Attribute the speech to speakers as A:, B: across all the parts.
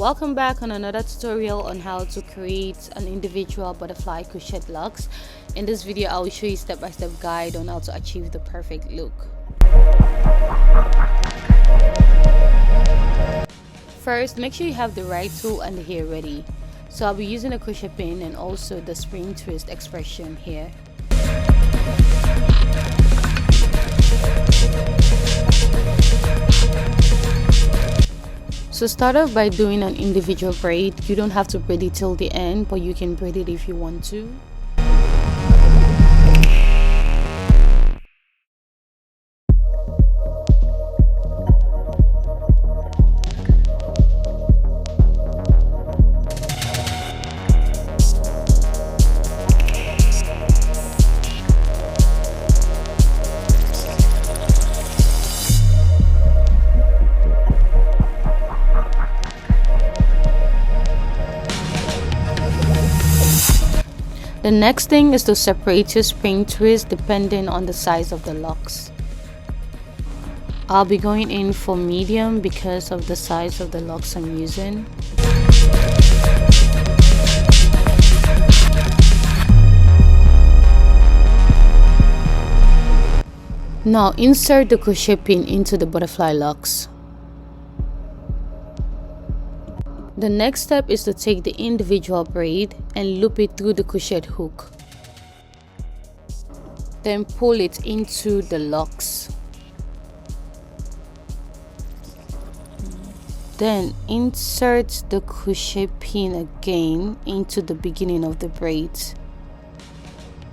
A: Welcome back on another tutorial on how to create an individual butterfly crochet locks. In this video I will show you step-by-step guide on how to achieve the perfect look. First, make sure you have the right tool and the hair ready. So I'll be using a crochet pin and also the spring twist expression here. So start off by doing an individual braid. You don't have to braid it till the end, but you can braid it if you want to. The next thing is to separate your spring twist depending on the size of the locks. I'll be going in for medium because of the size of the locks I'm using. Now insert the crochet pin into the butterfly locks. The next step is to take the individual braid and loop it through the crochet hook. Then pull it into the locks. Then insert the crochet pin again into the beginning of the braid.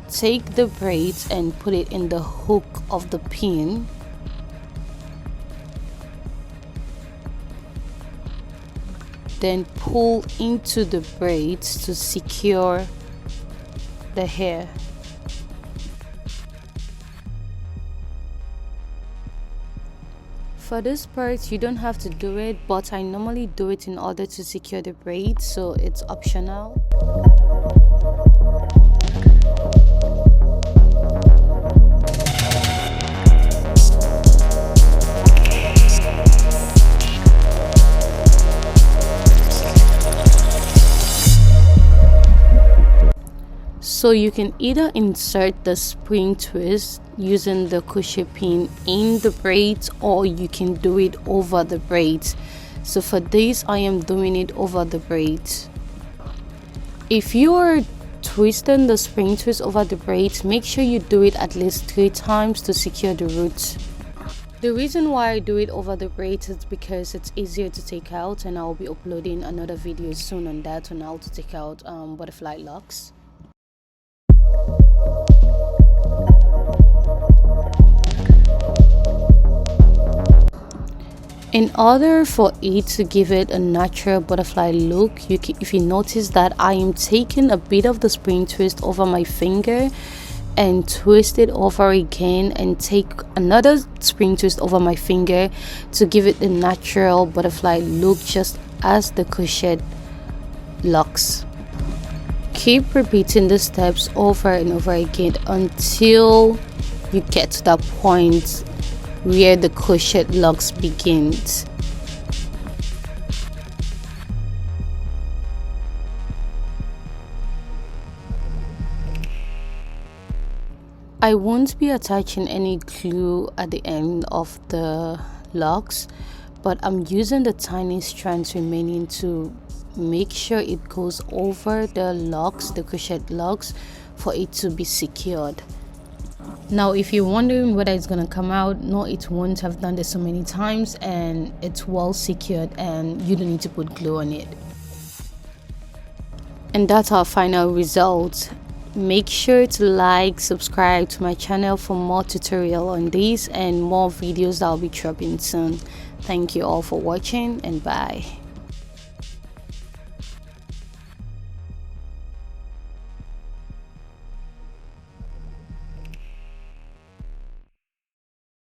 A: Take the braids and put it in the hook of the pin. Then pull into the braids to secure the hair. For this part you don't have to do it, but I normally do it in order to secure the braids, so it's optional. So you can either insert the spring twist using the crochet pin in the braids, or you can do it over the braids. So for this I am doing it over the braids. If you are twisting the spring twist over the braids, make sure you do it at least 3 times to secure the roots. The reason why I do it over the braids is because it's easier to take out, and I'll be uploading another video soon on that, on how to take out butterfly locks. In order for it to give it a natural butterfly look, if you notice that I am taking a bit of the spring twist over my finger and twist it over again, and take another spring twist over my finger to give it the natural butterfly look, just as the crochet locks. Keep repeating the steps over and over again until you get to that point where the crochet locks begins. I won't be attaching any glue at the end of the locks, but I'm using the tiny strands remaining to make sure it goes over the locks, the crochet locks, for it to be secured. Now if you're wondering whether it's gonna come out, no, it won't. I've done this so many times and it's well secured, and you don't need to put glue on it. And that's our final result. Make sure to like, subscribe to my channel for more tutorial on this and more videos that I'll be dropping soon. Thank you all for watching, and bye.